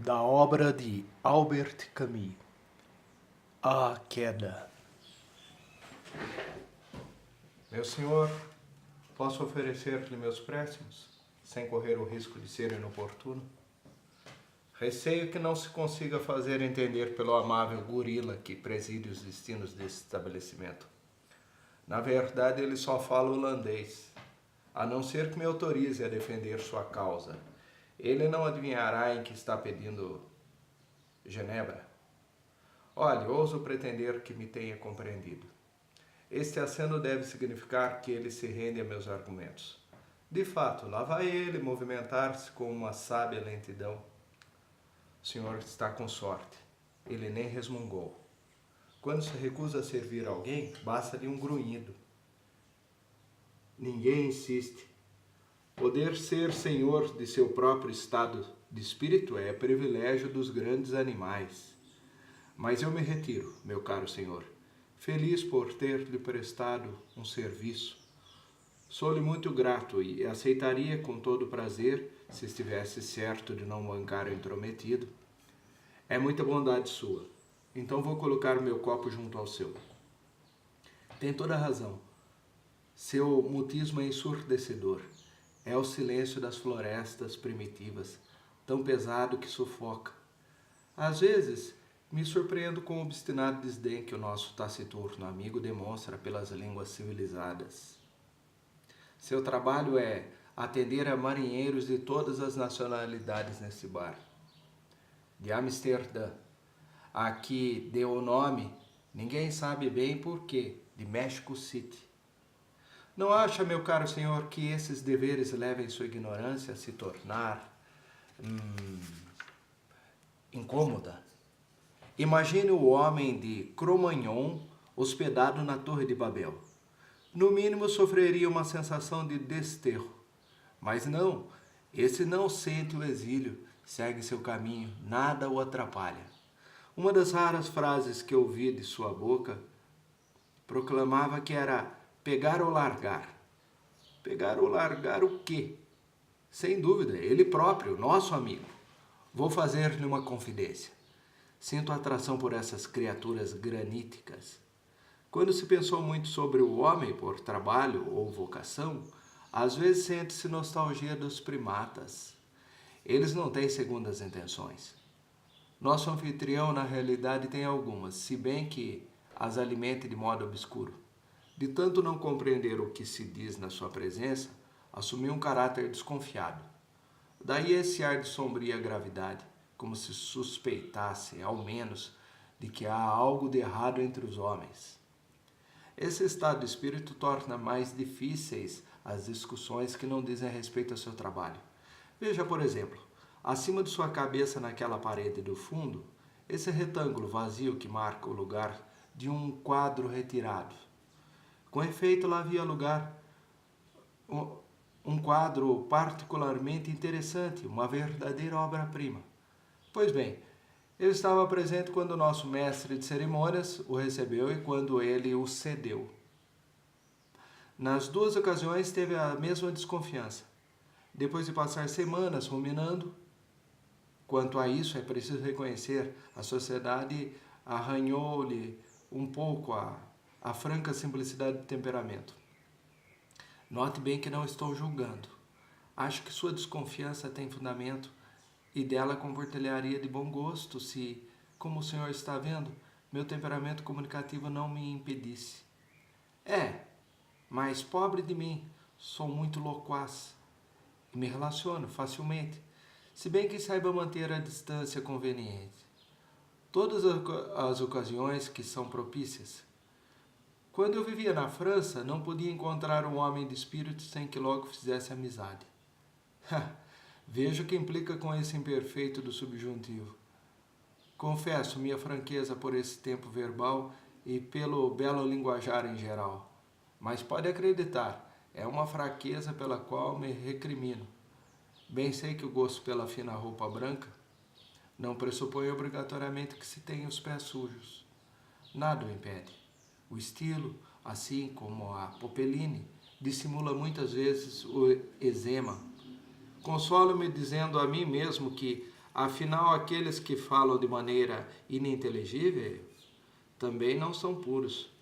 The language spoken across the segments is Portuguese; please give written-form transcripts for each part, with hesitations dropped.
Da obra de Albert Camus, A Queda. Meu senhor, posso oferecer-lhe meus préstimos, sem correr o risco de ser inoportuno? Receio que não se consiga fazer entender pelo amável gorila que preside os destinos desse estabelecimento. Na verdade, ele só fala holandês, a não ser que me autorize a defender sua causa. Ele não adivinhará em que está pedindo Genebra. Olhe, ouso pretender que me tenha compreendido. Este aceno deve significar que ele se rende a meus argumentos. De fato, lá vai ele movimentar-se com uma sábia lentidão. O senhor está com sorte. Ele nem resmungou. Quando se recusa a servir alguém, basta-lhe um grunhido. Ninguém insiste. Poder ser senhor de seu próprio estado de espírito é privilégio dos grandes animais. Mas eu me retiro, meu caro senhor, feliz por ter lhe prestado um serviço. Sou-lhe muito grato e aceitaria com todo prazer se estivesse certo de não bancar o intrometido. É muita bondade sua. Então vou colocar meu copo junto ao seu. Tem toda a razão. Seu mutismo é ensurdecedor. É o silêncio das florestas primitivas, tão pesado que sufoca. Às vezes, me surpreendo com o obstinado desdém que o nosso taciturno amigo demonstra pelas línguas civilizadas. Seu trabalho é atender a marinheiros de todas as nacionalidades nesse bar. De Amsterdã, a que deu o nome, ninguém sabe bem por quê, de México City. Não acha, meu caro senhor, que esses deveres levem sua ignorância a se tornar incômoda? Imagine o homem de Cro-Magnon hospedado na Torre de Babel. No mínimo sofreria uma sensação de desterro. Mas não, esse não sente o exílio, segue seu caminho, nada o atrapalha. Uma das raras frases que ouvi de sua boca proclamava que era pegar ou largar. Pegar ou largar o quê? Sem dúvida, ele próprio, nosso amigo. Vou fazer-lhe uma confidência. Sinto atração por essas criaturas graníticas. Quando se pensou muito sobre o homem por trabalho ou vocação, às vezes sente-se nostalgia dos primatas. Eles não têm segundas intenções. Nosso anfitrião, na realidade, tem algumas, se bem que as alimente de modo obscuro. De tanto não compreender o que se diz na sua presença, assumiu um caráter desconfiado. Daí esse ar de sombria gravidade, como se suspeitasse, ao menos, de que há algo de errado entre os homens. Esse estado de espírito torna mais difíceis as discussões que não dizem respeito ao seu trabalho. Veja, por exemplo, acima de sua cabeça naquela parede do fundo, esse retângulo vazio que marca o lugar de um quadro retirado. Com efeito, lá havia lugar um quadro particularmente interessante, uma verdadeira obra-prima. Pois bem, eu estava presente quando o nosso mestre de cerimônias o recebeu e quando ele o cedeu. Nas duas ocasiões teve a mesma desconfiança. Depois de passar semanas ruminando, quanto a isso é preciso reconhecer, a sociedade arranhou-lhe um pouco a franca simplicidade de temperamento. Note bem que não estou julgando. Acho que sua desconfiança tem fundamento e dela compartilharia de bom gosto se, como o senhor está vendo, meu temperamento comunicativo não me impedisse. Mas pobre de mim, sou muito loquaz e me relaciono facilmente, se bem que saiba manter a distância conveniente. Todas as ocasiões que são propícias. Quando eu vivia na França, não podia encontrar um homem de espírito sem que logo fizesse amizade. Vejo que implica com esse imperfeito do subjuntivo. Confesso minha franqueza por esse tempo verbal e pelo belo linguajar em geral. Mas pode acreditar, é uma fraqueza pela qual me recrimino. Bem sei que o gosto pela fina roupa branca não pressupõe obrigatoriamente que se tenha os pés sujos. Nada o impede. O estilo, assim como a popeline, dissimula muitas vezes o eczema. Consolo-me dizendo a mim mesmo que Afinal, aqueles que falam de maneira ininteligível também não são puros.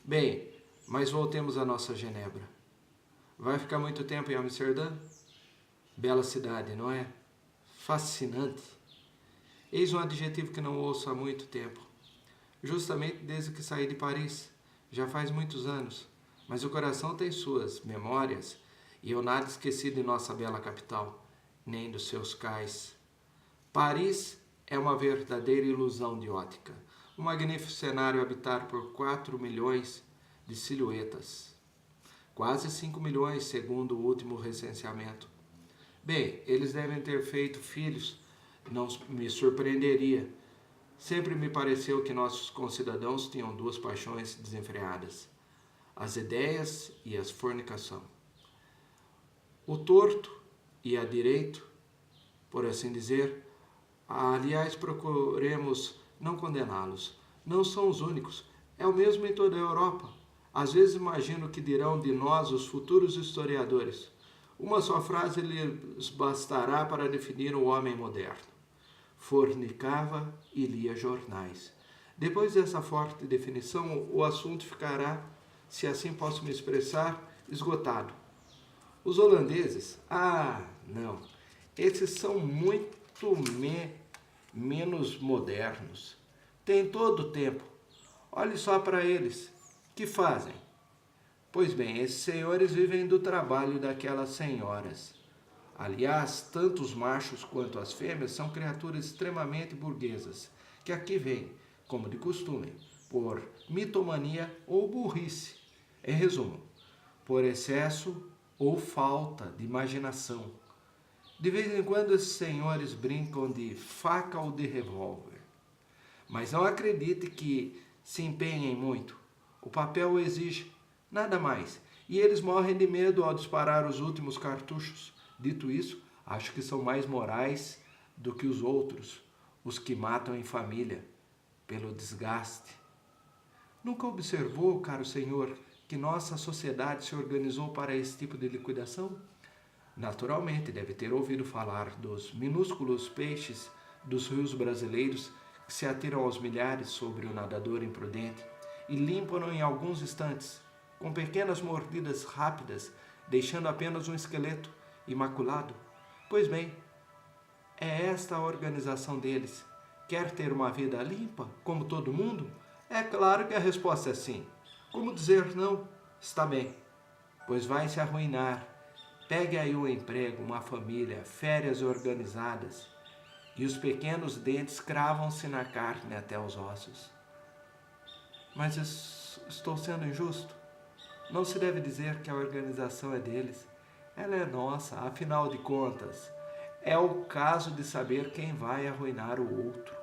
Bem, mas voltemos à nossa Genebra. Vai ficar muito tempo em Amsterdã? Bela cidade, não é? Fascinante. Eis um adjetivo que não ouço há muito tempo. Justamente desde que saí de Paris. Já faz muitos anos. Mas o coração tem suas memórias e eu nada esqueci de nossa bela capital, nem dos seus cais. Paris é uma verdadeira ilusão de ótica. Um magnífico cenário habitado por 4 milhões de silhuetas. Quase 5 milhões, segundo o último recenseamento. Bem, eles devem ter feito filhos, não me surpreenderia. Sempre me pareceu que nossos concidadãos tinham duas paixões desenfreadas: as ideias e a fornicação. O torto e a direito, por assim dizer, aliás, procuremos não condená-los. Não são os únicos. É o mesmo em toda a Europa. Às vezes imagino o que dirão de nós os futuros historiadores. Uma só frase lhes bastará para definir o homem moderno: fornicava e lia jornais. Depois dessa forte definição, o assunto ficará, se assim posso me expressar, esgotado. Os holandeses? Não. Esses são muito menos modernos. Têm todo o tempo. Olhe só para eles. Que fazem? Pois bem, esses senhores vivem do trabalho daquelas senhoras. Aliás, tanto os machos quanto as fêmeas são criaturas extremamente burguesas, que aqui vêm, como de costume, por mitomania ou burrice. Em resumo, por excesso ou falta de imaginação. De vez em quando esses senhores brincam de faca ou de revólver. Mas não acredite que se empenhem muito. O papel o exige, nada mais. E eles morrem de medo ao disparar os últimos cartuchos. Dito isso, acho que são mais morais do que os outros, os que matam em família, pelo desgaste. Nunca observou, caro senhor, que nossa sociedade se organizou para esse tipo de liquidação? Naturalmente, deve ter ouvido falar dos minúsculos peixes dos rios brasileiros que se atiram aos milhares sobre o nadador imprudente e limpam-no em alguns instantes, com pequenas mordidas rápidas, deixando apenas um esqueleto imaculado. Pois bem, é esta a organização deles. Quer ter uma vida limpa, como todo mundo? É claro que a resposta é sim. Como dizer não? Está bem, pois vai se arruinar. Pegue aí um emprego, uma família, férias organizadas, e os pequenos dentes cravam-se na carne até os ossos. Mas estou sendo injusto? Não se deve dizer que a organização é deles. Ela é nossa, afinal de contas. É o caso de saber quem vai arruinar o outro.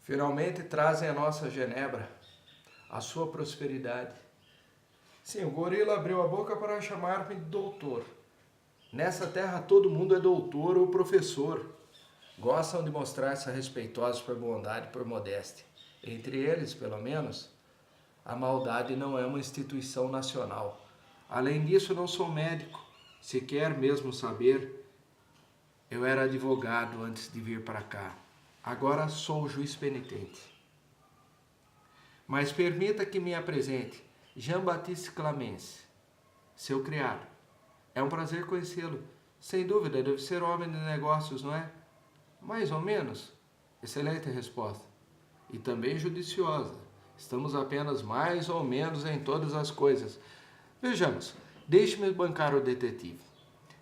Finalmente trazem a nossa Genebra, a sua prosperidade. Sim, o gorila abriu a boca para chamar-me de doutor. Nessa terra todo mundo é doutor ou professor. Gostam de mostrar-se respeitosos por bondade e por modéstia. Entre eles, pelo menos, a maldade não é uma instituição nacional. Além disso, não sou médico. Se quer mesmo saber, eu era advogado antes de vir para cá. Agora sou juiz penitente. Mas permita que me apresente. Jean-Baptiste Clamence, seu criado. É um prazer conhecê-lo. Sem dúvida, deve ser homem de negócios, não é? Mais ou menos. Excelente resposta. E também judiciosa. Estamos apenas mais ou menos em todas as coisas. Vejamos, deixe-me bancar o detetive.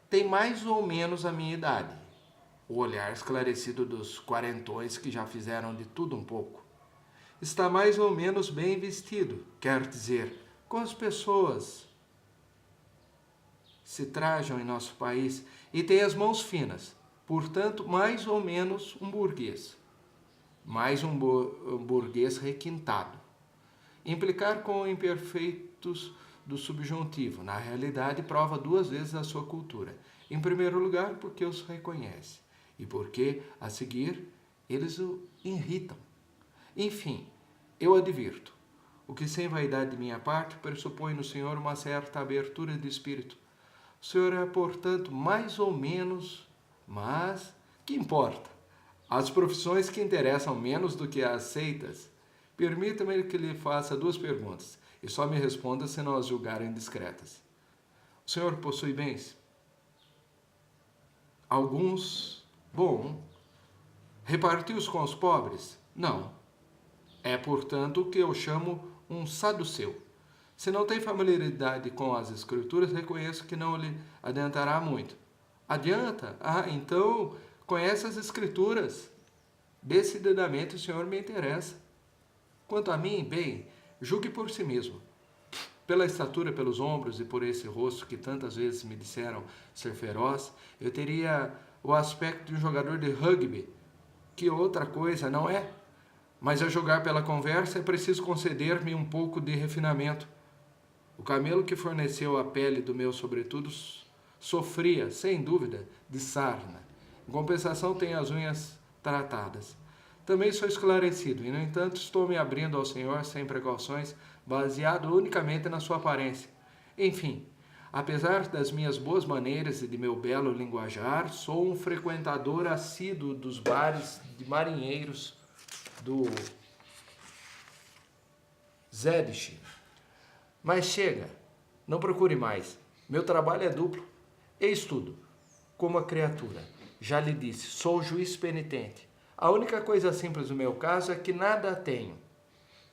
Tem mais ou menos a minha idade. O olhar esclarecido dos quarentões que já fizeram de tudo um pouco. Está mais ou menos bem vestido, quer dizer, com as pessoas se trajam em nosso país, e tem as mãos finas, portanto, mais ou menos um burguês. Mais um burguês requintado. Implicar com imperfeitos do subjuntivo, na realidade, prova duas vezes a sua cultura. Em primeiro lugar, porque os reconhece, e porque, a seguir, eles o irritam. Enfim, eu advirto. O que sem vaidade de minha parte pressupõe no senhor uma certa abertura de espírito. O senhor é, portanto, mais ou menos Mas, que importa? As profissões que interessam menos do que as seitas. Permita-me que lhe faça 2 perguntas, e só me responda se não as julgarem indiscretas. O senhor possui bens? Alguns. Bom. Repartiu-os com os pobres? Não. É, portanto, o que eu chamo um saduceu. Se não tem familiaridade com as escrituras, reconheço que não lhe adiantará muito. Adianta? Ah, então conhece as escrituras. Decididamente o senhor me interessa. Quanto a mim, bem, julgue por si mesmo. Pela estatura, pelos ombros e por esse rosto que tantas vezes me disseram ser feroz, eu teria o aspecto de um jogador de rugby, que outra coisa não é. Mas a julgar pela conversa é preciso conceder-me um pouco de refinamento. O camelo que forneceu a pele do meu sobretudo sofria, sem dúvida, de sarna. Em compensação, tenho as unhas tratadas. Também sou esclarecido e, no entanto, estou me abrindo ao Senhor sem precauções, baseado unicamente na sua aparência. Enfim, apesar das minhas boas maneiras e de meu belo linguajar, sou um frequentador assíduo dos bares de marinheiros do Zedich. Mas chega, não procure mais. Meu trabalho é duplo. Eis tudo. Como a criatura. Já lhe disse, sou juiz penitente. A única coisa simples no meu caso é que nada tenho.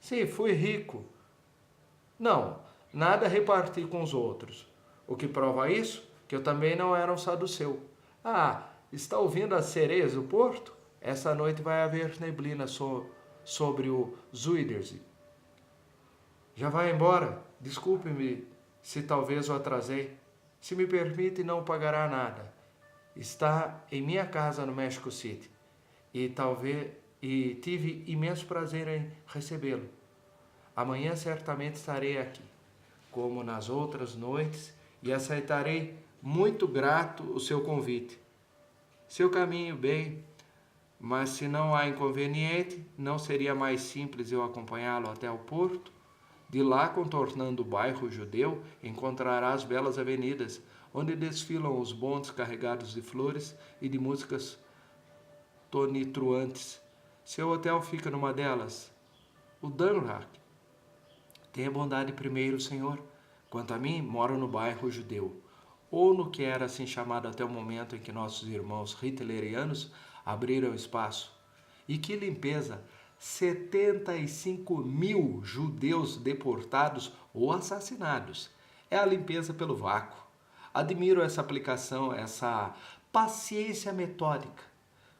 Sim, fui rico. Não, nada reparti com os outros. O que prova isso? Que eu também não era um saduceu. Ah, está ouvindo as sereias do porto? Essa noite vai haver neblina sobre o Zuiderzee. Já vai embora? Desculpe-me se talvez o atrasei. Se me permite, não pagará nada. Está em minha casa no México City e tive imenso prazer em recebê-lo. Amanhã certamente estarei aqui, como nas outras noites, e aceitarei muito grato o seu convite. Seu caminho, bem, mas se não há inconveniente, não seria mais simples eu acompanhá-lo até o porto? De lá, contornando o bairro judeu, encontrará as belas avenidas, onde desfilam os bondes carregados de flores e de músicas tonitruantes. Seu hotel fica numa delas, o Dunrack. Tenha bondade primeiro, senhor. Quanto a mim, moro no bairro judeu, ou no que era assim chamado até o momento em que nossos irmãos hitlerianos abriram espaço. E que limpeza! 75.000 judeus deportados ou assassinados. É a limpeza pelo vácuo. Admiro essa aplicação, essa paciência metódica.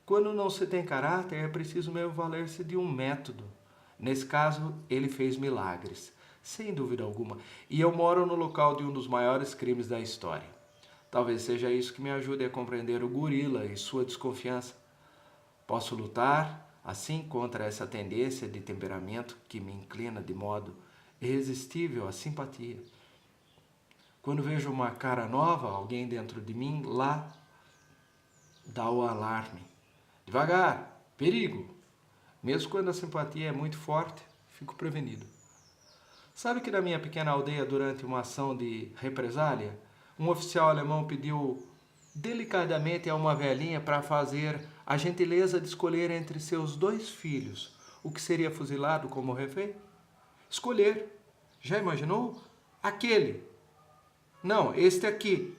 Quando não se tem caráter, é preciso mesmo valer-se de um método. Nesse caso, ele fez milagres, sem dúvida alguma. E eu moro no local de um dos maiores crimes da história. Talvez seja isso que me ajude a compreender o gorila e sua desconfiança. Posso lutar assim contra essa tendência de temperamento que me inclina de modo irresistível à simpatia. Quando vejo uma cara nova, alguém dentro de mim, lá dá o alarme. Devagar, perigo. Mesmo quando a simpatia é muito forte, fico prevenido. Sabe que na minha pequena aldeia, durante uma ação de represália, um oficial alemão pediu delicadamente a uma velhinha para fazer a gentileza de escolher entre seus 2 filhos o que seria fuzilado como refém? Escolher. Já imaginou? Aquele. Não, este aqui.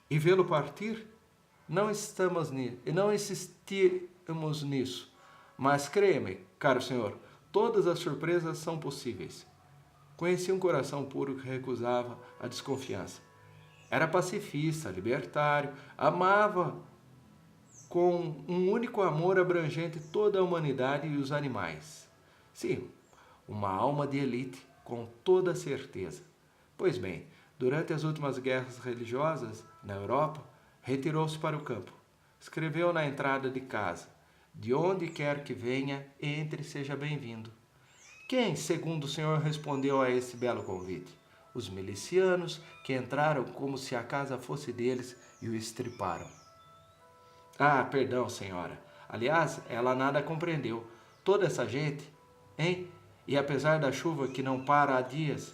E vê-lo partir? Não insistimos nisso. Mas creia-me, caro senhor, todas as surpresas são possíveis. Conheci um coração puro que recusava a desconfiança. Era pacifista, libertário, amava com um único amor abrangente toda a humanidade e os animais. Sim, uma alma de elite, com toda certeza. Pois bem, durante as últimas guerras religiosas na Europa, retirou-se para o campo. Escreveu na entrada de casa: de onde quer que venha, entre e seja bem-vindo. Quem, segundo o senhor, respondeu a esse belo convite? Os milicianos, que entraram como se a casa fosse deles e o estriparam. Ah, perdão, senhora. Aliás, ela nada compreendeu. Toda essa gente, hein? E apesar da chuva que não para há dias,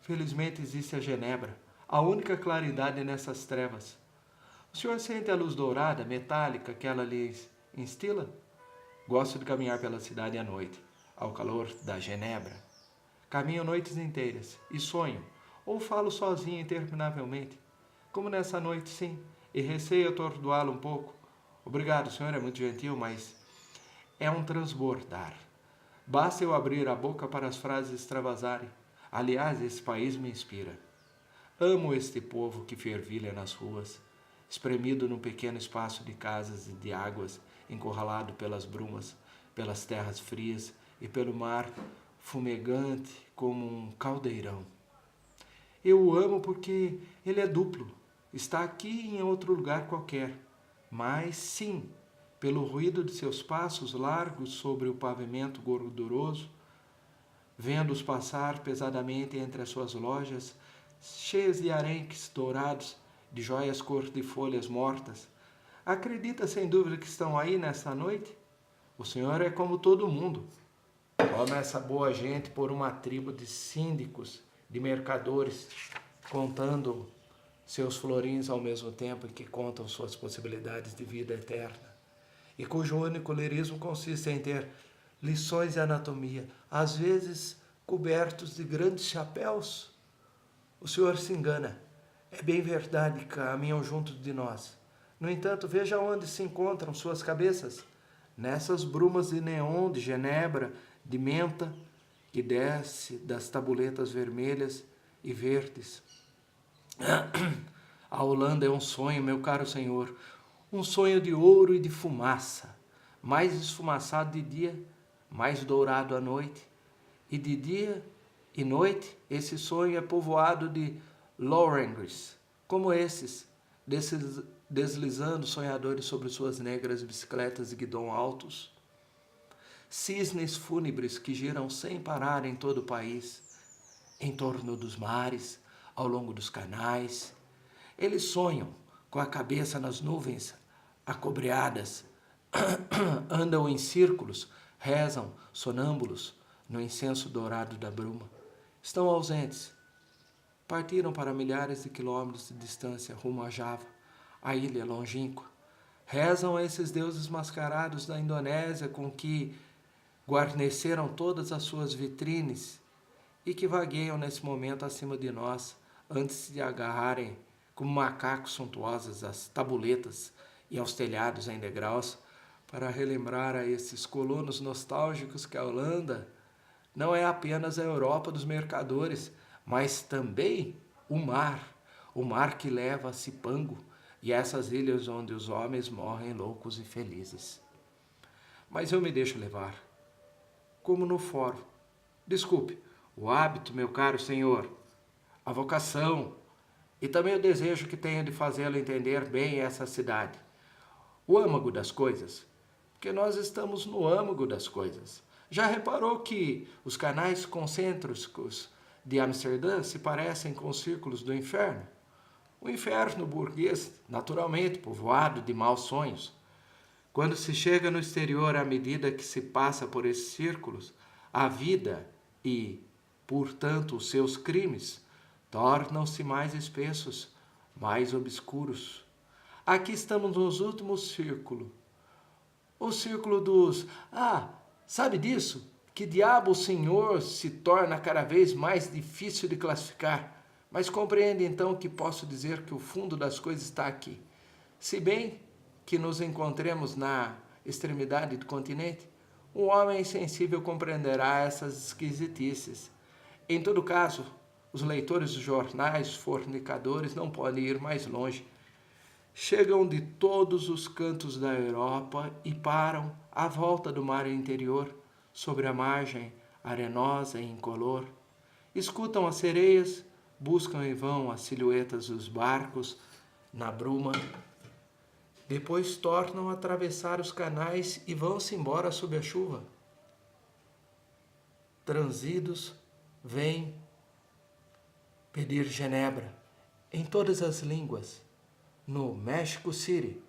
felizmente existe a Genebra, a única claridade nessas trevas. O senhor sente a luz dourada, metálica, que ela lhes instila? Gosto de caminhar pela cidade à noite, ao calor da genebra. Caminho noites inteiras e sonho, ou falo sozinho interminavelmente, como nessa noite, sim, e receio atordoá-lo um pouco. Obrigado, o senhor é muito gentil, mas é um transbordar. Basta eu abrir a boca para as frases extravasarem. Aliás, esse país me inspira. Amo este povo que fervilha nas ruas, espremido num pequeno espaço de casas e de águas, encurralado pelas brumas, pelas terras frias e pelo mar fumegante como um caldeirão. Eu o amo porque ele é duplo, está aqui e em outro lugar qualquer, mas sim, pelo ruído de seus passos largos sobre o pavimento gorduroso, vendo-os passar pesadamente entre as suas lojas, cheias de arenques dourados, de joias cor de folhas mortas. Acredita sem dúvida que estão aí nesta noite? O senhor é como todo mundo. Toma essa boa gente por uma tribo de síndicos, de mercadores, contando seus florins ao mesmo tempo em que contam suas possibilidades de vida eterna, e cujo único lirismo consiste em ter lições de anatomia, às vezes cobertos de grandes chapéus. O senhor se engana. É bem verdade que caminham junto de nós. No entanto, veja onde se encontram suas cabeças. Nessas brumas de neon, de genebra, de menta, que desce das tabuletas vermelhas e verdes. A Holanda é um sonho, meu caro senhor, um sonho de ouro e de fumaça, mais esfumaçado de dia, mais dourado à noite, e de dia e noite esse sonho é povoado de loranges, como esses, deslizando sonhadores sobre suas negras bicicletas de guidão altos, cisnes fúnebres que giram sem parar em todo o país, em torno dos mares, ao longo dos canais. Eles sonham com a cabeça nas nuvens acobreadas, andam em círculos, rezam sonâmbulos no incenso dourado da bruma. Estão ausentes. Partiram para milhares de quilômetros de distância rumo a Java, a ilha longínqua. Rezam a esses deuses mascarados da Indonésia com que guarneceram todas as suas vitrines e que vagueiam nesse momento acima de nós, antes de agarrarem como macacos suntuosos às tabuletas e aos telhados em degraus, para relembrar a esses colonos nostálgicos que a Holanda não é apenas a Europa dos mercadores, mas também o mar que leva a Cipango e essas ilhas onde os homens morrem loucos e felizes. Mas eu me deixo levar, como no fórum. Desculpe, o hábito, meu caro senhor, a vocação e também o desejo que tenho de fazê-lo entender bem essa cidade. O âmago das coisas, porque nós estamos no âmago das coisas. Já reparou que os canais concêntricos de Amsterdã se parecem com os círculos do inferno? O inferno burguês, naturalmente povoado de maus sonhos. Quando se chega no exterior, à medida que se passa por esses círculos, a vida e, portanto, os seus crimes tornam-se mais espessos, mais obscuros. Aqui estamos nos últimos círculos. O círculo dos... sabe disso? Que diabo o Senhor se torna cada vez mais difícil de classificar. Mas compreende então que posso dizer que o fundo das coisas está aqui. Se bem que nos encontremos na extremidade do continente, um homem sensível compreenderá essas esquisitices. Em todo caso, os leitores dos jornais, fornicadores, não podem ir mais longe. Chegam de todos os cantos da Europa e param à volta do mar interior, sobre a margem arenosa e incolor. Escutam as sereias, buscam em vão as silhuetas dos barcos na bruma. Depois tornam a atravessar os canais e vão-se embora sob a chuva. Transidos, vêm pedir Genebra em todas as línguas. No México City.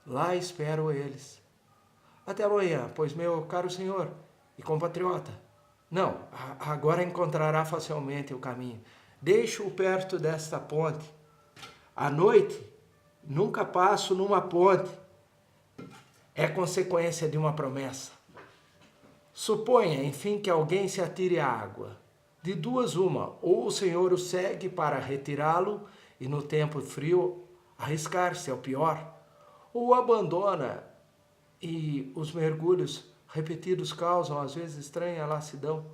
Lá espero eles. Até amanhã, pois meu caro senhor e compatriota. Não, agora encontrará facilmente o caminho. Deixe-o perto desta ponte. À noite, Nunca passo numa ponte. É consequência de uma promessa. Suponha, enfim, que alguém se atire à água. De duas uma, ou o Senhor o segue para retirá-lo e no tempo frio arriscar-se ao pior, ou o abandona e os mergulhos repetidos causam às vezes estranha lassidão.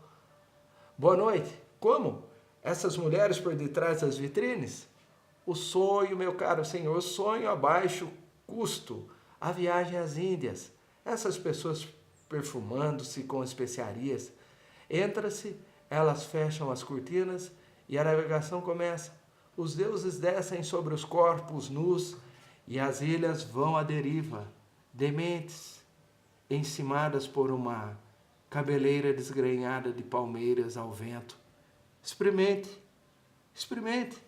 Boa noite. Como? Essas mulheres por detrás das vitrines? O sonho, meu caro senhor, sonho a baixo custo, a viagem às Índias. Essas pessoas perfumando-se com especiarias. Entra-se, elas fecham as cortinas e a navegação começa. Os deuses descem sobre os corpos nus e as ilhas vão à deriva, dementes, encimadas por uma cabeleira desgrenhada de palmeiras ao vento. Experimente, experimente.